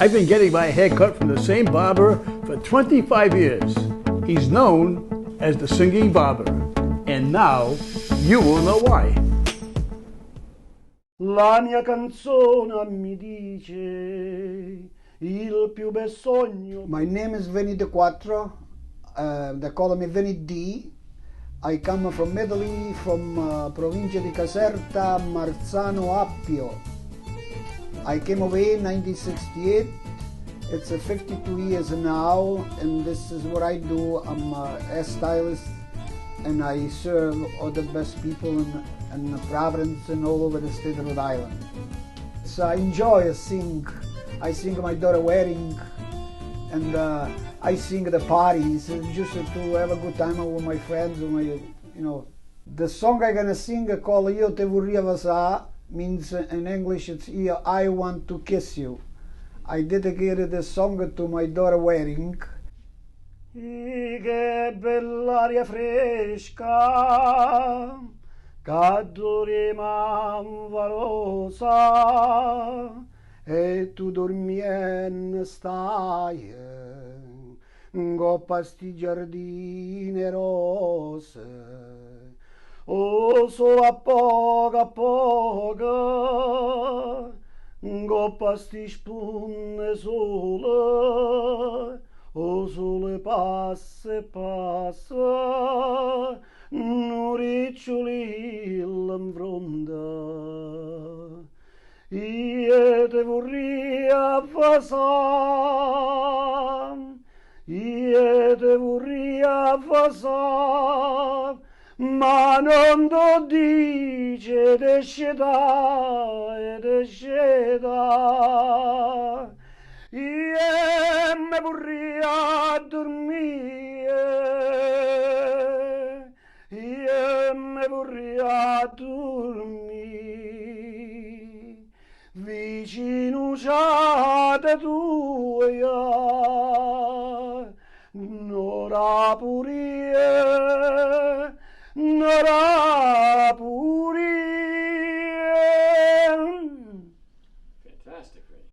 I've been getting my hair cut from the same barber for 25 years. He's known as the Singing Barber. And now you will know why. La mia canzone mi dice il più bel sogno. My name is Vinny the Quattro. They call me Vinny D. I come from Italy, from provincia di Caserta, Marzano Appio. I came away in 1968. It's 52 years now, and this is what I do. I'm a hairstylist, and I serve all the best people in Providence and all over the state of Rhode Island. So I enjoy sing. I sing my daughter wedding, and I sing the parties just to have a good time with my friends. The song I'm gonna sing called "Io te vorrei vasà" means in English it's "I want to kiss you." I dedicated this song to my daughter wedding. Che bell'aria fresca, che manvarosa, e tu dormien stai, coppa sti giardini rose, solo a poca, coppa sti spunne sole, sole passa, un ricciolino in fronda. Io te vorrei avvasar, io te vorrei avvasar, ma non lo dice desce da. Io me vorrei dormire, io me vorrei dormire, vicino c'è tua, un'ora pure